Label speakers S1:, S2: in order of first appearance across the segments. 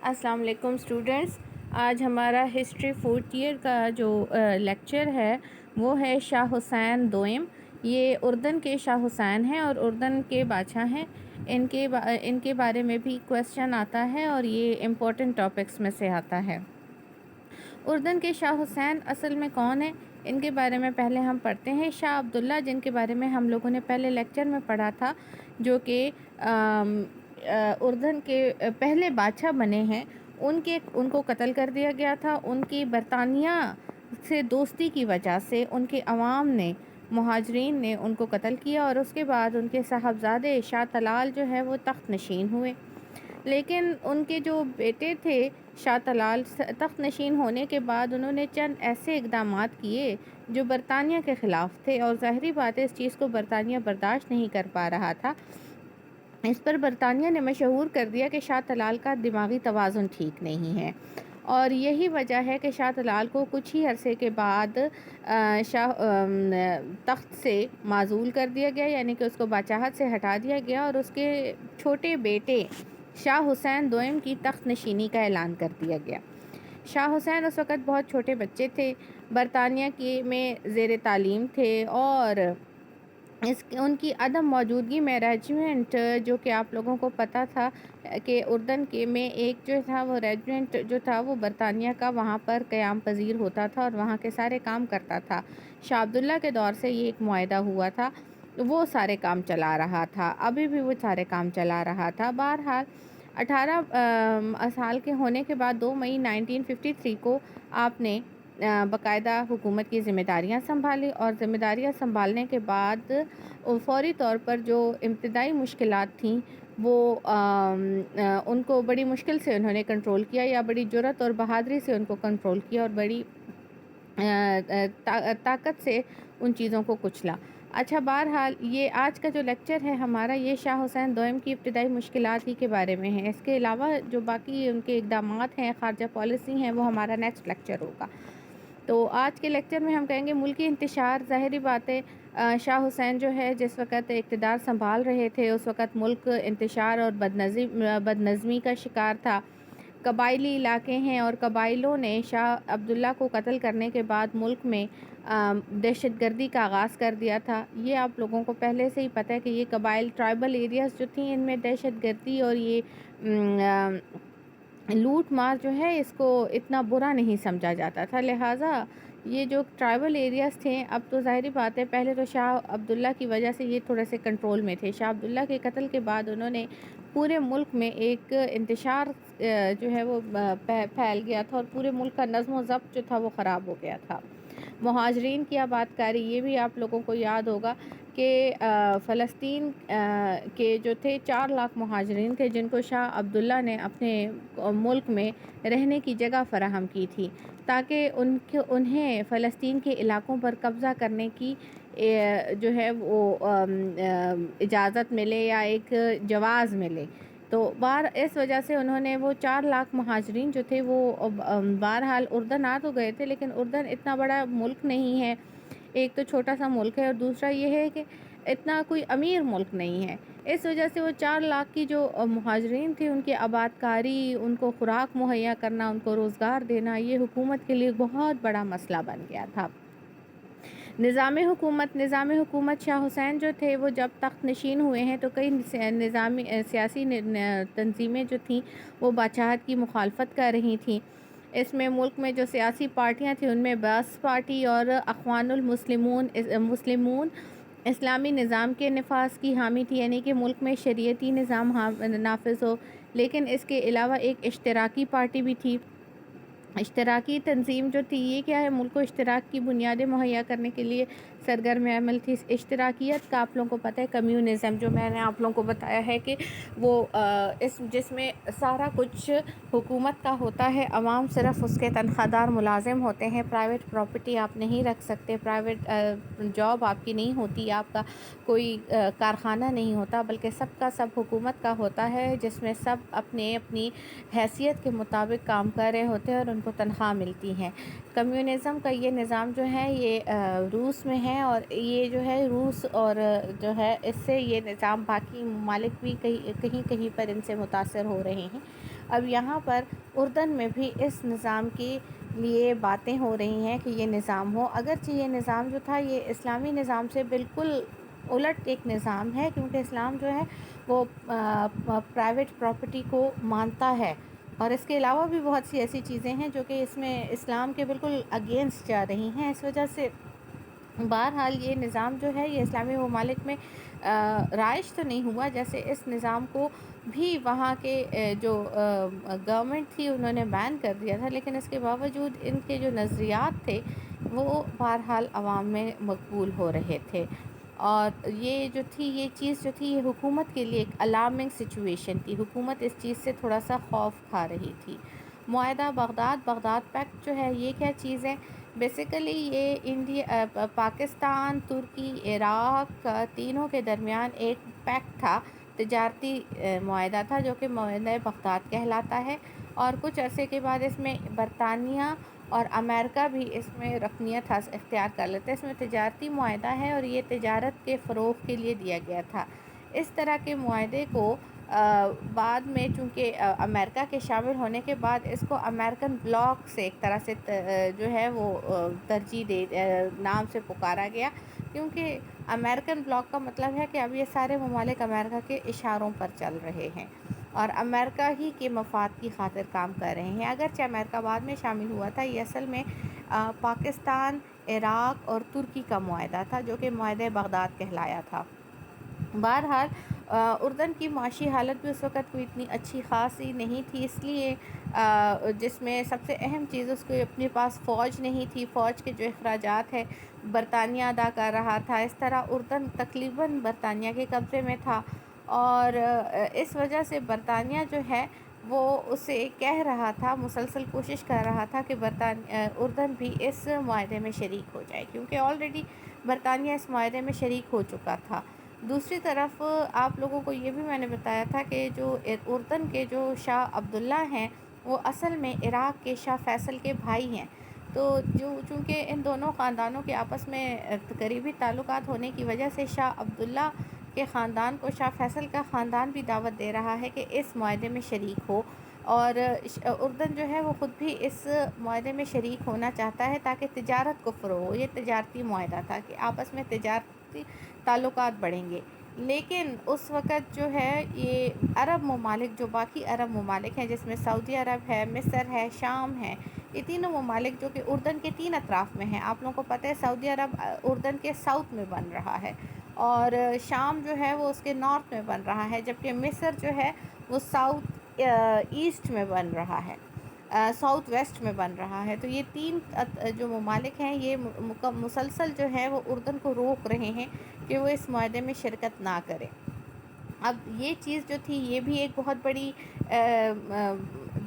S1: السلام علیکم اسٹوڈنٹس، آج ہمارا ہسٹری فورتھ ایئر کا جو لیکچر ہے وہ ہے شاہ حسین دوئم۔ یہ اردن کے شاہ حسین ہیں اور اردن کے بادشاہ ہیں۔ ان کے بارے میں بھی کویسچن آتا ہے اور یہ امپورٹنٹ ٹاپکس میں سے آتا ہے۔ اردن کے شاہ حسین اصل میں کون ہیں، ان کے بارے میں پہلے ہم پڑھتے ہیں۔ شاہ عبداللہ، جن کے بارے میں ہم لوگوں نے پہلے لیکچر میں پڑھا تھا، جو کہ اردن کے پہلے بادشاہ بنے ہیں، ان کو قتل کر دیا گیا تھا۔ ان کی برطانیہ سے دوستی کی وجہ سے ان کے عوام نے، مہاجرین نے ان کو قتل کیا، اور اس کے بعد ان کے صاحبزادے شاہ طلال جو ہے وہ تخت نشین ہوئے۔ لیکن ان کے جو بیٹے تھے شاہ طلال، تخت نشین ہونے کے بعد انہوں نے چند ایسے اقدامات کیے جو برطانیہ کے خلاف تھے، اور ظاہری بات ہے اس چیز کو برطانیہ برداشت نہیں کر پا رہا تھا۔ اس پر برطانیہ نے مشہور کر دیا کہ شاہ طلال کا دماغی توازن ٹھیک نہیں ہے، اور یہی وجہ ہے کہ شاہ طلال کو کچھ ہی عرصے کے بعد تخت سے معزول کر دیا گیا، یعنی کہ اس کو بادشاہت سے ہٹا دیا گیا، اور اس کے چھوٹے بیٹے شاہ حسین دوئم کی تخت نشینی کا اعلان کر دیا گیا۔ شاہ حسین اس وقت بہت چھوٹے بچے تھے، برطانیہ میں زیر تعلیم تھے، اور ان کی عدم موجودگی میں ریجمنٹ، جو کہ آپ لوگوں کو پتہ تھا کہ اردن میں ایک جو تھا وہ ریجمنٹ جو تھا وہ برطانیہ کا وہاں پر قیام پذیر ہوتا تھا اور وہاں کے سارے کام کرتا تھا۔ شاہ عبداللہ کے دور سے یہ ایک معاہدہ ہوا تھا، وہ سارے کام چلا رہا تھا، ابھی بھی وہ سارے کام چلا رہا تھا۔ بہرحال 18 سال کے ہونے کے بعد 2 مئی 1953 کو آپ نے باقاعدہ حکومت کی ذمہ داریاں سنبھالی، اور ذمہ داریاں سنبھالنے کے بعد فوری طور پر جو ابتدائی مشکلات تھیں وہ ان کو بڑی مشکل سے انہوں نے کنٹرول کیا، یا بڑی جرأت اور بہادری سے ان کو کنٹرول کیا، اور بڑی طاقت سے ان چیزوں کو کچلا۔ اچھا، بہرحال یہ آج کا جو لیکچر ہے ہمارا، یہ شاہ حسین دوئم کی ابتدائی مشکلات ہی کے بارے میں ہے۔ اس کے علاوہ جو باقی ان کے اقدامات ہیں، خارجہ پالیسی ہیں، وہ ہمارا نیکسٹ لیکچر ہوگا۔ تو آج کے لیکچر میں ہم کہیں گے ملکی انتشار۔ ظاہری بات ہے شاہ حسین جو ہے جس وقت اقتدار سنبھال رہے تھے اس وقت ملک انتشار اور بدنظمی کا شکار تھا۔ قبائلی علاقے ہیں، اور قبائلوں نے شاہ عبداللہ کو قتل کرنے کے بعد ملک میں دہشت گردی کا آغاز کر دیا تھا۔ یہ آپ لوگوں کو پہلے سے ہی پتہ ہے کہ یہ قبائل، ٹرائبل ایریاز جو تھیں، ان میں دہشت گردی اور یہ لوٹ مار جو ہے اس کو اتنا برا نہیں سمجھا جاتا تھا۔ لہٰذا یہ جو ٹرائبل ایریاز تھے، اب تو ظاہری بات ہے پہلے تو شاہ عبداللہ کی وجہ سے یہ تھوڑے سے کنٹرول میں تھے۔ شاہ عبداللہ کے قتل کے بعد انہوں نے پورے ملک میں ایک انتشار جو ہے وہ پھیل گیا تھا، اور پورے ملک کا نظم و ضبط جو تھا وہ خراب ہو گیا تھا۔ مہاجرین کی آباد کاری، یہ بھی آپ لوگوں کو یاد ہوگا کہ فلسطین کے جو تھے 4 لاکھ مہاجرین تھے جن کو شاہ عبداللہ نے اپنے ملک میں رہنے کی جگہ فراہم کی تھی، تاکہ انہیں فلسطین کے علاقوں پر قبضہ کرنے کی جو ہے وہ اجازت ملے یا ایک جواز ملے۔ تو اس وجہ سے انہوں نے وہ 4 لاکھ مہاجرین جو تھے وہ بہرحال اردن آ تو گئے تھے، لیکن اردن اتنا بڑا ملک نہیں ہے، ایک تو چھوٹا سا ملک ہے، اور دوسرا یہ ہے کہ اتنا کوئی امیر ملک نہیں ہے۔ اس وجہ سے وہ 4 لاکھ کی جو مہاجرین تھے ان کی آباد کاری، ان کو خوراک مہیا کرنا، ان کو روزگار دینا، یہ حکومت کے لیے بہت بڑا مسئلہ بن گیا تھا۔ نظام حکومت شاہ حسین جو تھے وہ جب تخت نشین ہوئے ہیں تو کئی سیاسی تنظیمیں جو تھیں وہ بادشاہت کی مخالفت کر رہی تھیں۔ اس میں ملک میں جو سیاسی پارٹیاں تھیں ان میں بعث پارٹی اور اخوان مسلمون اسلامی نظام کے نفاذ کی حامی تھی، یعنی کہ ملک میں شریعتی نظام نافذ ہو۔ لیکن اس کے علاوہ ایک اشتراکی پارٹی بھی تھی۔ اشتراکی تنظیم جو تھی یہ کیا ہے، ملک کو اشتراک کی بنیادیں مہیا کرنے کے لیے سرگرم عمل تھی۔ اشتراکیت کا آپ لوگوں کو پتہ ہے کمیونزم، جو میں نے آپ لوگوں کو بتایا ہے کہ وہ جس میں سارا کچھ حکومت کا ہوتا ہے، عوام صرف اس کے تنخواہ دار ملازم ہوتے ہیں، پرائیویٹ پراپرٹی آپ نہیں رکھ سکتے، پرائیویٹ جاب آپ کی نہیں ہوتی، آپ کا کوئی کارخانہ نہیں ہوتا، بلکہ سب کا سب حکومت کا ہوتا ہے، جس میں سب اپنی حیثیت کے مطابق کام کر رہے ہوتے ہیں اور ان کو تنخواہ ملتی ہے۔ کمیونزم کا یہ نظام جو ہے یہ روس میں ہے، اور یہ جو ہے روس اور جو ہے اس سے یہ نظام باقی ممالک بھی کہیں کہیں پر ان سے متاثر ہو رہے ہیں۔ اب یہاں پر اردن میں بھی اس نظام کے لیے باتیں ہو رہی ہیں کہ یہ نظام ہو، اگرچہ یہ نظام جو تھا یہ اسلامی نظام سے بالکل الٹ ایک نظام ہے، کیونکہ اسلام جو ہے وہ پرائیویٹ پراپرٹی کو مانتا ہے، اور اس کے علاوہ بھی بہت سی ایسی چیزیں ہیں جو کہ اس میں اسلام کے بالکل اگینسٹ جا رہی ہیں۔ اس وجہ سے بہرحال یہ نظام جو ہے یہ اسلامی ممالک میں رائج تو نہیں ہوا، جیسے اس نظام کو بھی وہاں کے جو گورنمنٹ تھی انہوں نے بین کر دیا تھا، لیکن اس کے باوجود ان کے جو نظریات تھے وہ بہرحال عوام میں مقبول ہو رہے تھے، اور یہ جو تھی یہ چیز جو تھی یہ حکومت کے لیے ایک الارمنگ سچویشن تھی، حکومت اس چیز سے تھوڑا سا خوف کھا رہی تھی۔ معاہدہ بغداد پیکٹ جو ہے یہ کیا چیز ہے؟ بیسیکلی یہ پاکستان، ترکی، عراق تینوں کے درمیان ایک پیکٹ تھا، تجارتی معاہدہ تھا جو کہ معاہدہ بغداد کہلاتا ہے، اور کچھ عرصے کے بعد اس میں برطانیہ اور امریکہ بھی اس میں رکنیت اختیار کر لیتے ہیں۔ اس میں تجارتی معاہدہ ہے اور یہ تجارت کے فروغ کے لیے دیا گیا تھا۔ اس طرح کے معاہدے کو بعد میں چونکہ امریکہ کے شامل ہونے کے بعد اس کو امریکن بلاک سے ایک طرح سے جو ہے وہ ترجیح نام سے پکارا گیا، کیونکہ امریکن بلاک کا مطلب ہے کہ اب یہ سارے ممالک امریکہ کے اشاروں پر چل رہے ہیں اور امریکہ ہی کے مفاد کی خاطر کام کر رہے ہیں، اگرچہ امریکہ بعد میں شامل ہوا تھا۔ یہ اصل میں پاکستان، عراق اور ترکی کا معاہدہ تھا جو کہ معاہدہ بغداد کہلایا تھا۔ بہرحال اردن کی معاشی حالت بھی اس وقت کوئی اتنی اچھی خاصی نہیں تھی، اس لیے جس میں سب سے اہم چیز اس کو اپنے پاس فوج نہیں تھی، فوج کے جو اخراجات ہے برطانیہ ادا کر رہا تھا، اس طرح اردن تقریباً برطانیہ کے قبضے میں تھا، اور اس وجہ سے برطانیہ جو ہے وہ اسے کہہ رہا تھا، مسلسل کوشش کر رہا تھا کہ اردن بھی اس معاہدے میں شریک ہو جائے، کیونکہ آلریڈی برطانیہ اس معاہدے میں شریک ہو چکا تھا۔ دوسری طرف آپ لوگوں کو یہ بھی میں نے بتایا تھا کہ جو اردن کے جو شاہ عبداللہ ہیں وہ اصل میں عراق کے شاہ فیصل کے بھائی ہیں، تو چونکہ ان دونوں خاندانوں کے آپس میں قریبی تعلقات ہونے کی وجہ سے شاہ عبداللہ کے خاندان کو شاہ فیصل کا خاندان بھی دعوت دے رہا ہے کہ اس معاہدے میں شریک ہو، اور اردن جو ہے وہ خود بھی اس معاہدے میں شریک ہونا چاہتا ہے تاکہ تجارت کو فروغ ہو۔ یہ تجارتی معاہدہ تھا کہ آپس میں تجارتی تعلقات بڑھیں گے، لیکن اس وقت جو ہے یہ عرب ممالک، جو باقی عرب ممالک ہیں جس میں سعودی عرب ہے، مصر ہے، شام ہے، یہ تینوں ممالک جو کہ اردن کے تین اطراف میں ہیں، آپ لوگوں کو پتہ ہے سعودی عرب اردن کے ساؤتھ میں بن رہا ہے، اور شام جو ہے وہ اس کے نارتھ میں بن رہا ہے، جبکہ مصر جو ہے وہ ساؤتھ ایسٹ میں بن رہا ہے، ساؤتھ ویسٹ میں بن رہا ہے۔ تو یہ تین جو ممالک ہیں یہ مسلسل جو ہے وہ اردن کو روک رہے ہیں کہ وہ اس معاہدے میں شرکت نہ کرے۔ اب یہ چیز جو تھی یہ بھی ایک بہت بڑی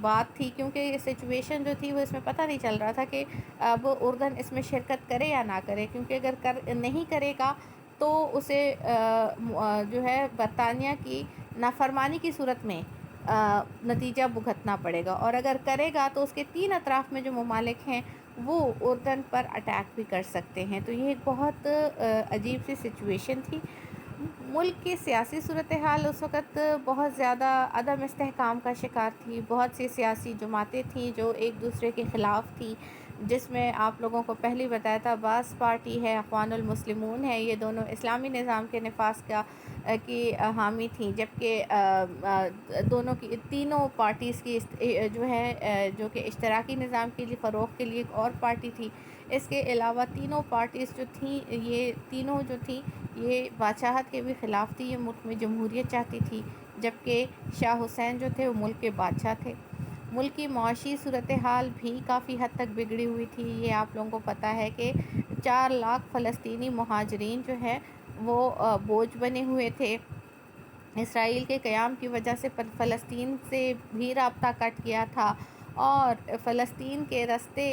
S1: بات تھی، کیونکہ سچویشن جو تھی وہ اس میں پتہ نہیں چل رہا تھا کہ اب اردن اس میں شرکت کرے یا نہ کرے، کیونکہ اگر نہیں کرے گا تو اسے جو ہے برطانیہ کی نافرمانی کی صورت میں نتیجہ بھگتنا پڑے گا، اور اگر کرے گا تو اس کے تین اطراف میں جو ممالک ہیں وہ اردن پر اٹیک بھی کر سکتے ہیں۔ تو یہ ایک بہت عجیب سی سچویشن تھی۔ ملک کی سیاسی صورتحال اس وقت بہت زیادہ عدم استحکام کا شکار تھی، بہت سی سیاسی جماعتیں تھیں جو ایک دوسرے کے خلاف تھیں، جس میں آپ لوگوں کو پہلے بتایا تھا باس پارٹی ہے، اخوان المسلمون ہے، یہ دونوں اسلامی نظام کے نفاذ کی حامی تھیں، جبکہ دونوں کی تینوں پارٹیز کی جو ہے جو کہ اشتراکی نظام کے لیے فروغ کے لیے ایک اور پارٹی تھی۔ اس کے علاوہ تینوں پارٹیز جو تھیں یہ تینوں جو تھیں یہ بادشاہت کے بھی خلاف تھی، یہ ملک میں جمہوریت چاہتی تھی، جبکہ شاہ حسین جو تھے وہ ملک کے بادشاہ تھے۔ ملک کی معاشی صورتحال بھی کافی حد تک بگڑی ہوئی تھی، یہ آپ لوگوں کو پتہ ہے کہ 4 لاکھ فلسطینی مہاجرین جو ہے وہ بوجھ بنے ہوئے تھے، اسرائیل کے قیام کی وجہ سے فلسطین سے بھی رابطہ کٹ گیا تھا، اور فلسطین کے راستے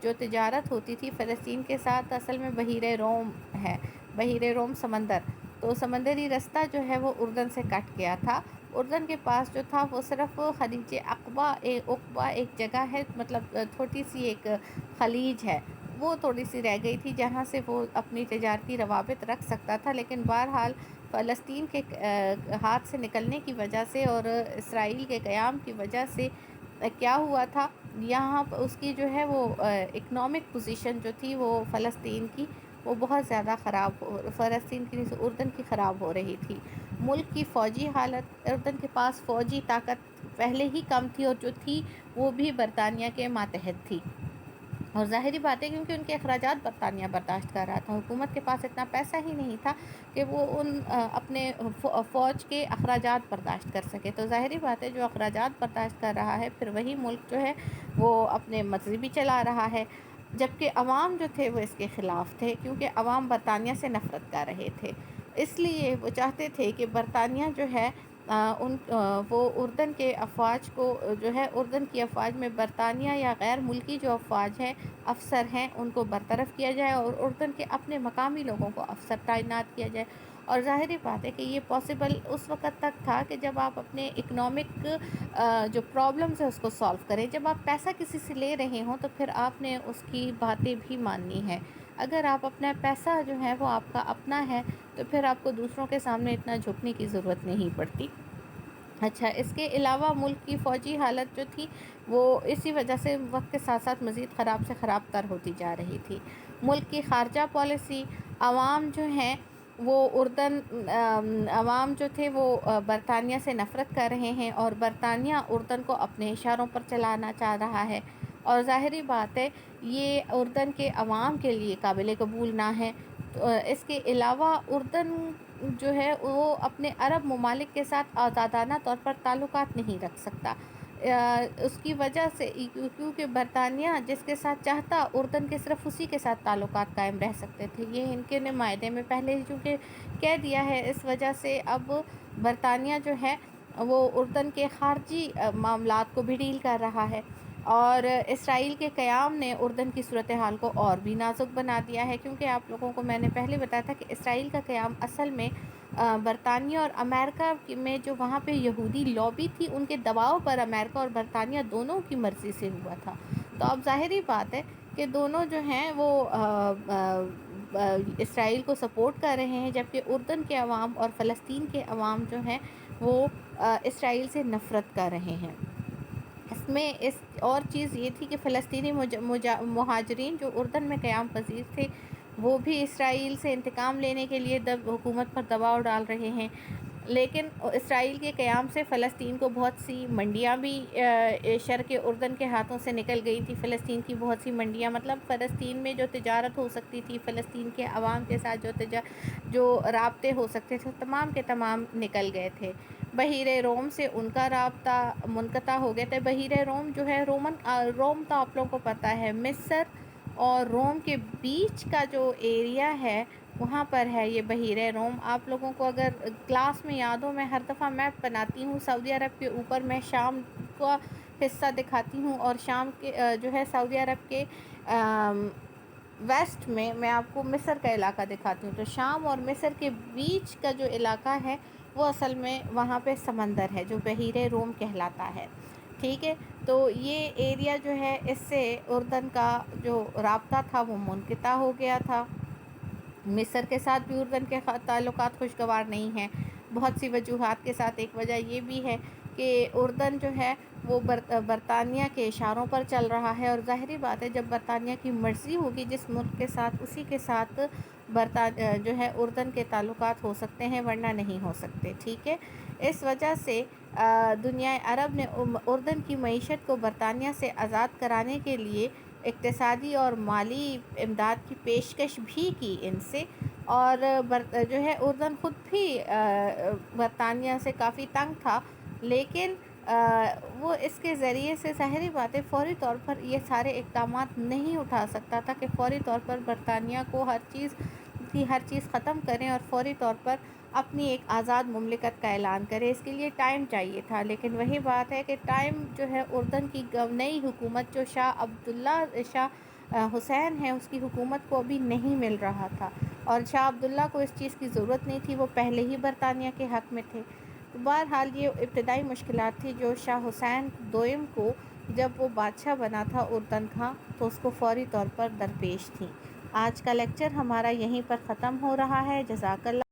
S1: جو تجارت ہوتی تھی فلسطین کے ساتھ اصل میں بحیرہ روم ہے، بحیرہ روم سمندر، تو سمندری راستہ جو ہے وہ اردن سے کٹ گیا تھا۔ اردن کے پاس جو تھا وہ صرف خلیج عقبہ ایک جگہ ہے، مطلب چھوٹی سی ایک خلیج ہے، وہ تھوڑی سی رہ گئی تھی جہاں سے وہ اپنی تجارتی روابط رکھ سکتا تھا، لیکن بہرحال فلسطین کے ہاتھ سے نکلنے کی وجہ سے اور اسرائیل کے قیام کی وجہ سے کیا ہوا تھا، یہاں اس کی جو ہے وہ اکنامک پوزیشن جو تھی وہ فلسطین کی وہ بہت زیادہ فلسطین کی اردن کی خراب ہو رہی تھی۔ ملک کی فوجی حالت، اردن کے پاس فوجی طاقت پہلے ہی کم تھی، اور جو تھی وہ بھی برطانیہ کے ماتحت تھی، اور ظاہری بات ہے کیونکہ ان کے اخراجات برطانیہ برداشت کر رہا تھا، حکومت کے پاس اتنا پیسہ ہی نہیں تھا کہ وہ ان اپنے فوج کے اخراجات برداشت کر سکے، تو ظاہری بات ہے جو اخراجات برداشت کر رہا ہے پھر وہی ملک جو ہے وہ اپنے مرضی بھی چلا رہا ہے، جبکہ عوام جو تھے وہ اس کے خلاف تھے، کیونکہ عوام برطانیہ سے نفرت کر رہے تھے، اس لیے وہ چاہتے تھے کہ برطانیہ جو ہے وہ اردن کے افواج کو جو ہے اردن کی افواج میں برطانیہ یا غیر ملکی جو افواج ہیں، افسر ہیں، ان کو برطرف کیا جائے اور اردن کے اپنے مقامی لوگوں کو افسر تعینات کیا جائے، اور ظاہری بات ہے کہ یہ پاسبل اس وقت تک تھا کہ جب آپ اپنے اکنامک جو پرابلمز ہے اس کو سالو کریں، جب آپ پیسہ کسی سے لے رہے ہوں تو پھر آپ نے اس کی باتیں بھی ماننی ہے، اگر آپ اپنا پیسہ جو ہے وہ آپ کا اپنا ہے تو پھر آپ کو دوسروں کے سامنے اتنا جھکنے کی ضرورت نہیں پڑتی۔ اچھا، اس کے علاوہ ملک کی فوجی حالت جو تھی وہ اسی وجہ سے وقت کے ساتھ ساتھ مزید خراب سے خراب تر ہوتی جا رہی تھی۔ ملک کی خارجہ پالیسی، عوام جو ہیں وہ عوام جو تھے وہ برطانیہ سے نفرت کر رہے ہیں، اور برطانیہ اردن کو اپنے اشاروں پر چلانا چاہ رہا ہے، اور ظاہری بات ہے یہ اردن کے عوام کے لیے قابل قبول نہ ہے۔ تو اس کے علاوہ اردن جو ہے وہ اپنے عرب ممالک کے ساتھ آزادانہ طور پر تعلقات نہیں رکھ سکتا، اس کی وجہ سے کیونکہ برطانیہ جس کے ساتھ چاہتا اردن کے صرف اسی کے ساتھ تعلقات قائم رہ سکتے تھے، یہ ان کے معاہدے میں پہلے ہی چونکہ کہہ دیا ہے، اس وجہ سے اب برطانیہ جو ہے وہ اردن کے خارجی معاملات کو بھی ڈیل کر رہا ہے، اور اسرائیل کے قیام نے اردن کی صورتحال کو اور بھی نازک بنا دیا ہے، کیونکہ آپ لوگوں کو میں نے پہلے بتایا تھا کہ اسرائیل کا قیام اصل میں برطانیہ اور امریکہ میں جو وہاں پہ یہودی لابی تھی ان کے دباؤ پر امریکہ اور برطانیہ دونوں کی مرضی سے ہوا تھا، تو اب ظاہری بات ہے کہ دونوں جو ہیں وہ اسرائیل کو سپورٹ کر رہے ہیں، جبکہ اردن کے عوام اور فلسطین کے عوام جو ہیں وہ اسرائیل سے نفرت کر رہے ہیں۔ اس میں اور چیز یہ تھی کہ فلسطینی مہاجرین جو اردن میں قیام پذیر تھے وہ بھی اسرائیل سے انتقام لینے کے لیے حکومت پر دباؤ ڈال رہے ہیں، لیکن اسرائیل کے قیام سے فلسطین کو بہت سی منڈیاں بھی شرق اردن کے ہاتھوں سے نکل گئی تھی، فلسطین کی بہت سی منڈیاں، مطلب فلسطین میں جو تجارت ہو سکتی تھی، فلسطین کے عوام کے ساتھ جو رابطے ہو سکتے تھے تمام کے تمام نکل گئے تھے۔ بحیرہ روم سے ان کا رابطہ منقطع ہو گئے تھے، بحیرہ روم جو ہے روم تو آپ لوگوں کو پتہ ہے مصر اور روم کے بیچ کا جو ایریا ہے وہاں پر ہے یہ بحیرہ روم، آپ لوگوں کو اگر کلاس میں یاد ہو میں ہر دفعہ میپ بناتی ہوں، سعودی عرب کے اوپر میں شام کا حصہ دکھاتی ہوں، اور شام کے جو ہے سعودی عرب کے ویسٹ میں آپ کو مصر کا علاقہ دکھاتی ہوں، تو شام اور مصر کے بیچ کا جو علاقہ ہے وہ اصل میں وہاں پہ سمندر ہے جو بحیرہ روم کہلاتا ہے، ٹھیک ہے، تو یہ ایریا جو ہے اس سے اردن کا جو رابطہ تھا وہ منقطع ہو گیا تھا، مصر کے ساتھ بھی اردن کے تعلقات خوشگوار نہیں ہیں، بہت سی وجوہات کے ساتھ، ایک وجہ یہ بھی ہے کہ اردن جو ہے وہ برطانیہ کے اشاروں پر چل رہا ہے، اور ظاہری بات ہے جب برطانیہ کی مرضی ہوگی جس ملک کے ساتھ اسی کے ساتھ جو ہے اردن کے تعلقات ہو سکتے ہیں، ورنہ نہیں ہو سکتے، ٹھیک ہے، اس وجہ سے دنیا عرب نے اردن کی معیشت کو برطانیہ سے آزاد کرانے کے لیے اقتصادی اور مالی امداد کی پیشکش بھی کی ان سے، اور جو ہے اردن خود بھی برطانیہ سے کافی تنگ تھا، لیکن وہ اس کے ذریعے سے ظاہری بات ہے فوری طور پر یہ سارے اقدامات نہیں اٹھا سکتا تھا کہ فوری طور پر برطانیہ کو ہر چیز ختم کریں اور فوری طور پر اپنی ایک آزاد مملکت کا اعلان کرے، اس کے لیے ٹائم چاہیے تھا، لیکن وہی بات ہے کہ ٹائم جو ہے اردن کی نئی حکومت جو شاہ حسین ہے اس کی حکومت کو ابھی نہیں مل رہا تھا، اور شاہ عبداللہ کو اس چیز کی ضرورت نہیں تھی، وہ پہلے ہی برطانیہ کے حق میں تھے، تو بہرحال یہ ابتدائی مشکلات تھی جو شاہ حسین دوئم کو جب وہ بادشاہ بنا تھا اردن کا تو اس کو فوری طور پر درپیش تھیں۔ آج کا لیکچر ہمارا یہیں پر ختم ہو رہا ہے، جزاک اللہ۔